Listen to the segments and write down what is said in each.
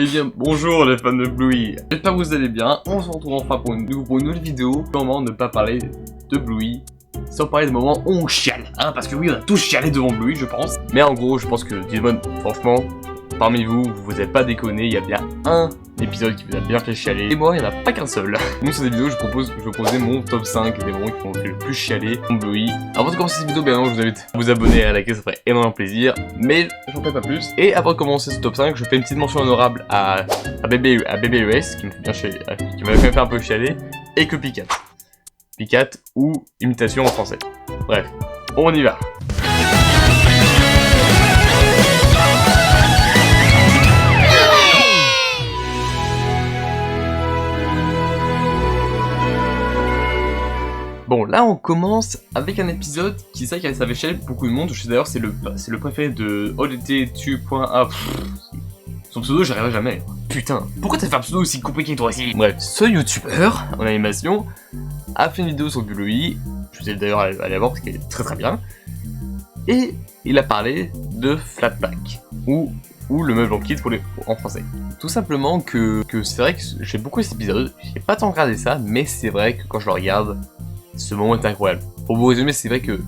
Eh bien, bonjour les fans de Bluey, j'espère que vous allez bien. On se retrouve enfin pour une nouvelle vidéo. Comment ne pas parler de Bluey sans parler des moments où on chiale, hein, parce que oui, on a tous chialé devant Bluey, je pense. Mais en gros, je pense que Digimon, franchement, parmi vous, vous n'avez pas déconné, il y a bien un épisode qui vous a bien fait chialer. Et moi, il n'y en a pas qu'un seul. Donc sur cette vidéo, je vais proposer mon top 5 des moments qui m'ont fait le plus chialer dans Bluey. Avant de commencer cette vidéo, bien évidemment, je vous invite à vous abonner et à liker, ça ferait énormément plaisir. Mais j'en fais pas plus. Et avant de commencer ce top 5, je fais une petite mention honorable à BBUS, qui me fait bien chialer, qui m'a fait un peu chialer, et que Picat. Picat ou imitation en français. Bref, on y va. Bon, là on commence avec un épisode qui ça avait chialé beaucoup de monde. Je sais d'ailleurs c'est le préféré de ODT2.A. Son pseudo j'y arriverai jamais. Putain, pourquoi t'as fait un pseudo aussi compliqué toi aussi? Bref, ce youtubeur en animation a fait une vidéo sur Bluey. Je vous ai d'ailleurs allé voir parce qu'elle est très bien. Et il a parlé de Flatpak ou le meuble en kit en français. Tout simplement que c'est vrai que j'ai beaucoup cet épisode. J'ai pas tant regardé ça, mais c'est vrai que quand je le regarde, ce moment est incroyable. Pour vous résumer, c'est vrai que,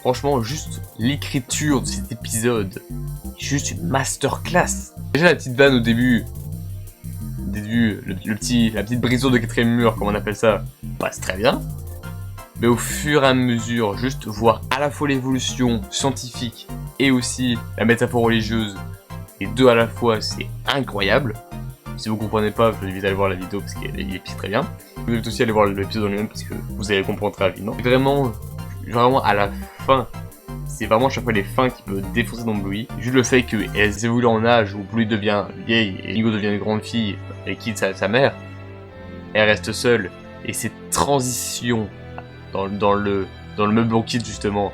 franchement, juste l'écriture de cet épisode est juste une masterclass. Déjà la petite vanne au début, la petite brisure de quatrième mur, comme on appelle ça, passe très bien. Mais au fur et à mesure, juste voir à la fois l'évolution scientifique et aussi la métaphore religieuse, les deux à la fois, c'est incroyable. Si vous comprenez pas, je vous invite à aller voir la vidéo parce qu'elle est très bien. Vous invite aussi à aller voir l'épisode en lui-même parce que vous allez comprendre très rapidement. Vraiment à la fin, c'est vraiment à chaque fois les fins qui peuvent défoncer dans Bluey. Juste le fait qu'elles évoluent en âge où Bluey devient vieille et Nigo devient une grande fille et quitte sa mère, elle reste seule. Et cette transition dans le meuble en kit justement,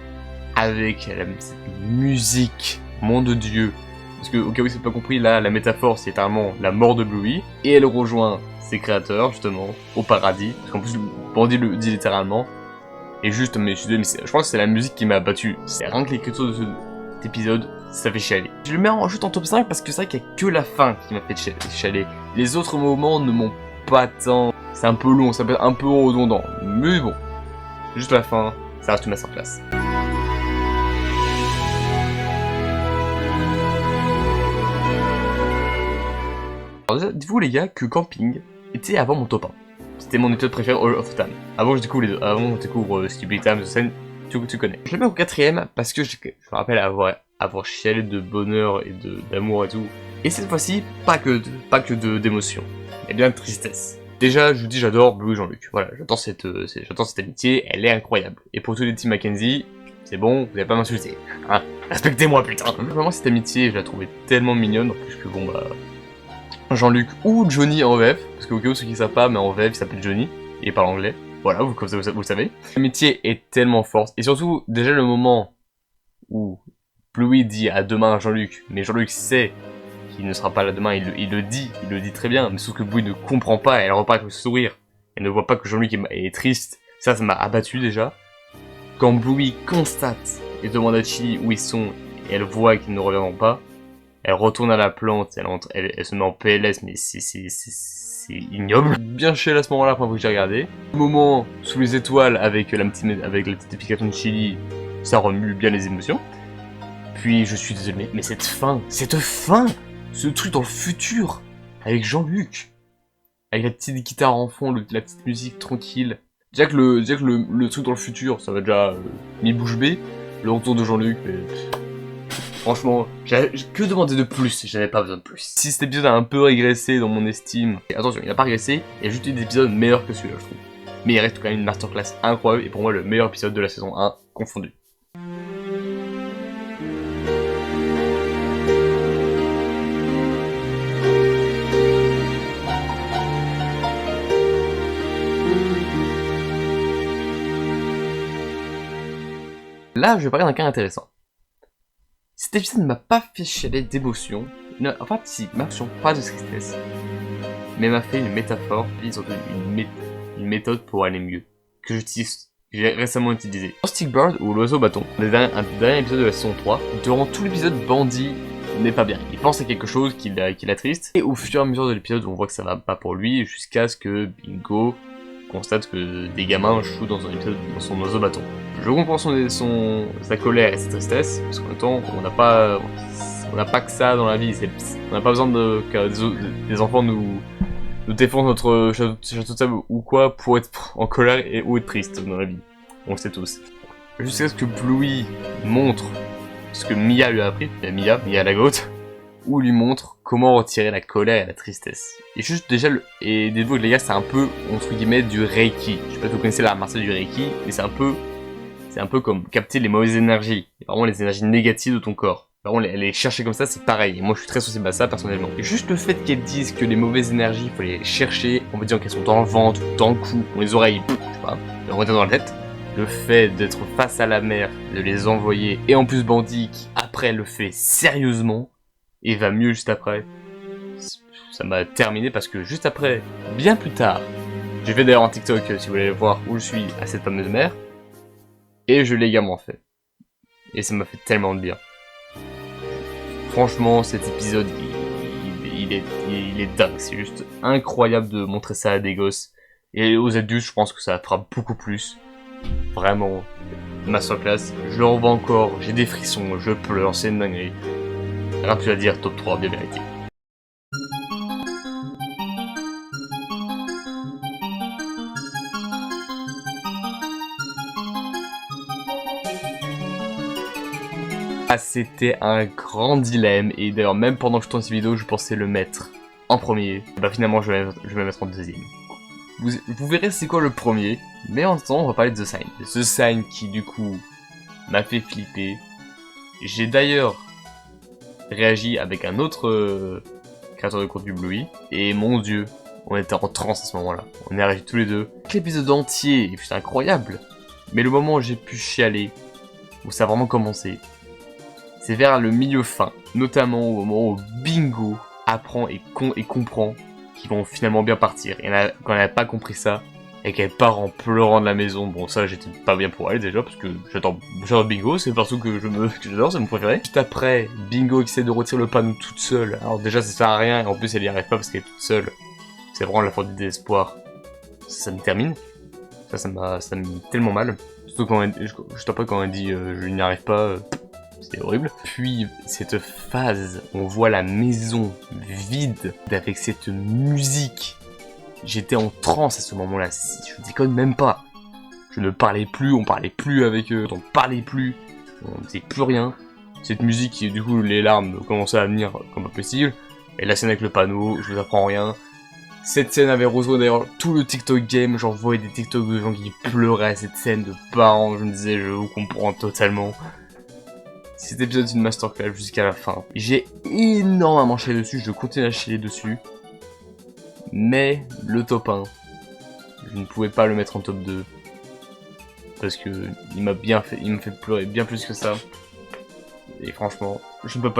avec cette musique, mon de Dieu. Parce que, au cas où c'est pas compris, là, la métaphore, c'est littéralement la mort de Bluey. Et elle rejoint ses créateurs, justement, au paradis. Parce qu'en plus, Bandit le dit littéralement. Et juste, mais je pense que c'est la musique qui m'a battu. C'est rien que l'écriture de cet épisode, ça fait chialer. Je le mets juste en top 5 parce que c'est vrai qu'il n'y a que la fin qui m'a fait chialer. Les autres moments ne m'ont pas tant... C'est un peu long, ça peut être un peu redondant. Mais bon, juste la fin, ça reste une masterclass. Alors déjà, dites-vous les gars que Camping était avant mon top 1. C'était mon épisode préféré all of time. Avant je découvre les deux. Avant on découvre Stupid Time, The Scène, tu connais. Je le mets au 4ème parce que je me rappelle avoir chialé de bonheur et d'amour et tout. Et cette fois-ci, pas que d'émotion, mais bien de tristesse. Déjà, je vous dis j'adore Bluey et Jean-Luc. Voilà, j'adore cette amitié, elle est incroyable. Et pour tous les teams Mackenzie, c'est bon, vous n'allez pas m'insulter. Hein, respectez-moi putain. Vraiment cette amitié, je la trouvais tellement mignonne, en plus que bon bah... Jean-Luc ou Johnny en VF, parce qu'au cas où ceux qui ne savent pas, mais en VF il s'appelle Johnny, et il parle anglais, voilà, comme ça vous le savez. L'amitié est tellement forte, et surtout, déjà le moment où Bluey dit à demain à Jean-Luc, mais Jean-Luc sait qu'il ne sera pas là demain, il le dit très bien, mais sauf que Bluey ne comprend pas, elle repart avec le sourire, elle ne voit pas que Jean-Luc est triste, ça m'a abattu déjà. Quand Bluey constate et demande à Chili où ils sont, et elle voit qu'ils ne reviendront pas, elle retourne à la plante, elle se met en PLS, mais c'est ignoble. Bien chill à ce moment-là, après que j'ai regardé. Le moment sous les étoiles avec la petite épication de Chili, ça remue bien les émotions. Puis je suis désolé, mais cette fin, ce truc dans le futur, avec Jean-Luc, avec la petite guitare en fond, la petite musique tranquille. Déjà que le truc dans le futur, ça va déjà mis bouche bée. Le retour de Jean-Luc, franchement, que demander de plus? J'avais pas besoin de plus. Si cet épisode a un peu régressé dans mon estime, et attention, il n'a pas régressé, il y a juste des épisodes meilleurs que celui-là, je trouve. Mais il reste quand même une masterclass incroyable, et pour moi, le meilleur épisode de la saison 1, confondu. Là, je vais parler d'un cas intéressant. Cet épisode ne m'a pas fait chialer d'émotion. En fait, si, m'action, pas de tristesse. Mais m'a fait une métaphore, et surtout une méthode pour aller mieux. Que j'utilise j'ai récemment utilisé. Stick Bird ou l'oiseau bâton, un dernier épisode de la saison 3, durant tout l'épisode, Bandit n'est pas bien. Il pense à quelque chose qui l'attriste. Et au fur et à mesure de l'épisode, on voit que ça va pas pour lui, jusqu'à ce que Bingo constate que des gamins jouent dans un épisode dans son oiseau bâton. Je comprends sa colère et sa tristesse, parce qu'en même temps, on n'a pas que ça dans la vie. On n'a pas besoin que des enfants nous défendent notre château de sable ou quoi pour être en colère ou être triste dans la vie. On le sait tous. Jusqu'à ce que Bluey montre ce que Mia lui a appris, Mia la gote, où lui montre comment retirer la colère et la tristesse. Et juste déjà, et dites-vous que les gars, c'est un peu, entre guillemets, du Reiki. Je sais pas si vous connaissez l'art martial du Reiki, mais c'est un peu comme capter les mauvaises énergies, vraiment les énergies négatives de ton corps. Vraiment, les chercher comme ça, c'est pareil. Et moi, je suis très sensible à ça, personnellement. Et juste le fait qu'elles disent que les mauvaises énergies, il faut les chercher, en me disant qu'elles sont dans le ventre, dans le cou, dans les oreilles, je sais pas, dans la tête. Le fait d'être face à la mer, de les envoyer, et en plus Bandit, après le fait sérieusement, et va mieux juste après. Ça m'a terminé parce que juste après, bien plus tard, j'ai fait d'ailleurs un TikTok si vous voulez voir où je suis à cette fameuse mer, et je l'ai également fait. Et ça m'a fait tellement de bien. Franchement, cet épisode, il est dingue, c'est juste incroyable de montrer ça à des gosses. Et aux adultes, je pense que ça fera beaucoup plus. Vraiment, masterclass, je le revois encore, j'ai des frissons, je pleure, c'est une dinguerie. Rien plus à dire, top 3, bien vérité. Ah, c'était un grand dilemme, et d'ailleurs même pendant que je tourne cette vidéo, je pensais le mettre en premier. Bah finalement, je vais le mettre en deuxième. Vous verrez c'est quoi le premier, mais en temps on va parler de The Sign. The Sign qui du coup m'a fait flipper. J'ai d'ailleurs réagi avec un autre créateur de contenu Bluey, et mon dieu, on était en transe à ce moment-là. On est réagi tous les deux. L'épisode entier, et c'est incroyable. Mais le moment où j'ai pu chialer, où ça a vraiment commencé, c'est vers le milieu fin, notamment au moment où Bingo apprend et comprend qu'ils vont finalement bien partir. Et quand elle n'a pas compris ça, et qu'elle part en pleurant de la maison, bon ça j'étais pas bien pour elle déjà, parce que j'adore Bingo, c'est le perso que j'adore, c'est mon préféré. Juste après, Bingo essaie de retirer le panneau toute seule, alors déjà ça sert à rien, et en plus elle y arrive pas parce qu'elle est toute seule. C'est vraiment la faute du désespoir. Ça me termine. Ça me met tellement mal. Surtout quand juste après quand elle dit je n'y arrive pas, c'était horrible. Puis cette phase, on voit la maison vide avec cette musique. J'étais en transe à ce moment-là, je déconne même pas. Je ne parlais plus, on parlait plus avec eux, on parlait plus, on ne disait plus rien. Cette musique, du coup, les larmes commençaient à venir comme pas possible. Et la scène avec le panneau, je vous apprends rien. Cette scène avait rejoint d'ailleurs tout le TikTok game, j'en voyais des TikTok de gens qui pleuraient à cette scène, de parents, je me disais, je vous comprends totalement. Cet épisode est une masterclass jusqu'à la fin. J'ai énormément chialé dessus, je continue à chialer dessus. Mais le top 1, je ne pouvais pas le mettre en top 2. Parce que il m'a fait pleurer bien plus que ça. Et franchement, je ne peux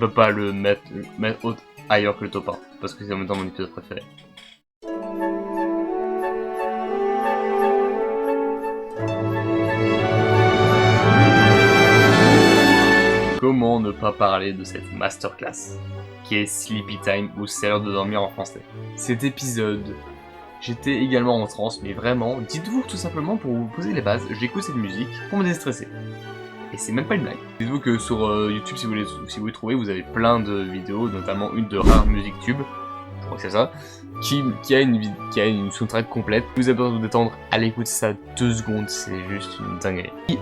pas le mettre ailleurs que le top 1. Parce que c'est en même temps mon épisode préféré. Comment ne pas parler de cette masterclass qui est Sleepy Time ou c'est l'heure de dormir en français. Cet épisode, j'étais également en transe, mais vraiment, dites-vous tout simplement pour vous poser les bases, j'écoute cette musique pour me déstresser. Et c'est même pas une blague. Dites-vous que sur YouTube, si vous les trouvez, vous avez plein de vidéos, notamment une de Rare Music Tube, je crois que c'est ça, qui a une soundtrack complète. Vous avez besoin de vous détendre, allez écouter ça 2 secondes, c'est juste une dinguerie. Et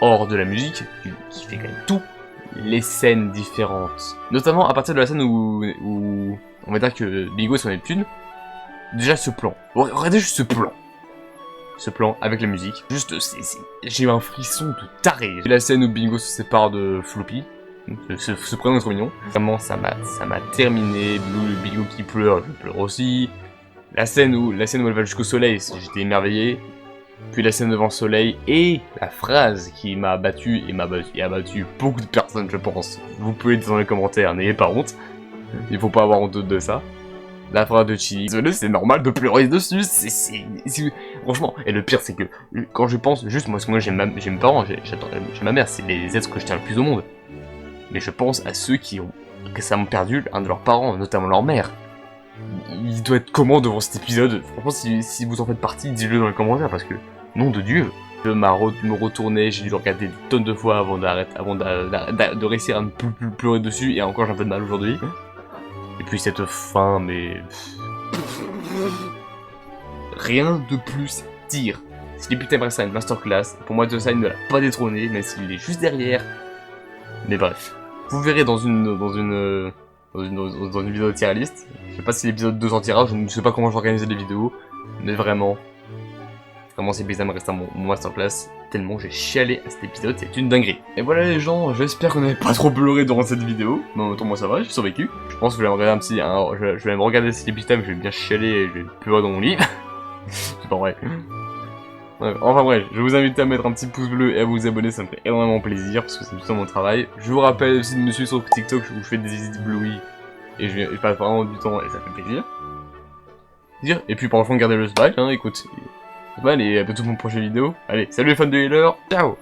hors de la musique, qui fait quand même tout, les scènes différentes. Notamment à partir de la scène où on va dire que Bingo est sur Neptune. Déjà ce plan. Regardez juste ce plan. Ce plan avec la musique. Juste, j'ai eu un frisson de taré. La scène où Bingo se sépare de Floppy. Ce prénom est trop mignon. Vraiment, ça m'a terminé. Bingo qui pleure, je pleure aussi. La scène où elle va jusqu'au soleil, j'étais émerveillé. Puis la scène devant le soleil et la phrase qui m'a abattu et a battu beaucoup de personnes, je pense. Vous pouvez le dire dans les commentaires, n'ayez pas honte. Il faut pas avoir honte de ça. La phrase de Chili. Désolé, c'est normal de pleurer dessus. Franchement, et le pire, c'est que quand je pense, juste moi, parce que moi j'aime mes parents, j'ai ma mère, c'est les êtres que je tiens le plus au monde. mais je pense à ceux qui ont récemment perdu un de leurs parents, notamment leur mère. Il doit être comment devant cet épisode? Franchement, si vous en faites partie, dites-le dans les commentaires, parce que, nom de Dieu, je me retournais, j'ai dû le regarder des tonnes de fois avant de réussir à ne plus pleurer dessus, et encore j'ai un peu de mal aujourd'hui. Et puis cette fin, mais... Rien de plus à dire. Sleepy Time reste une masterclass. Pour moi, The Sign ne l'a pas détrôné, même s'il est juste derrière. Mais bref. Vous verrez dans une vidéo de tier list. Je sais pas si l'épisode 2 sortira, je ne sais pas comment j'organise les vidéos. Mais vraiment. Vraiment, Sleepy Time reste mon masterclass. Tellement j'ai chialé à cet épisode, c'est une dinguerie. Et voilà les gens, j'espère qu'on n'avait pas trop pleuré durant cette vidéo. Mais en même temps, moi ça va, j'ai survécu. Je pense que je vais me regarder je vais me regarder Sleepy Time, je vais bien chialer et je vais pleurer dans mon lit. C'est pas vrai. Enfin bref, je vous invite à mettre un petit pouce bleu et à vous abonner, ça me fait énormément plaisir parce que c'est tout ça mon travail. Je vous rappelle aussi de me suivre sur TikTok où je fais des edits bluey et je passe vraiment du temps et ça fait plaisir. Et puis pour le fond, gardez le smile, hein, écoute. Allez, à bientôt pour une prochaine vidéo. Allez, salut les fans de Healer, ciao!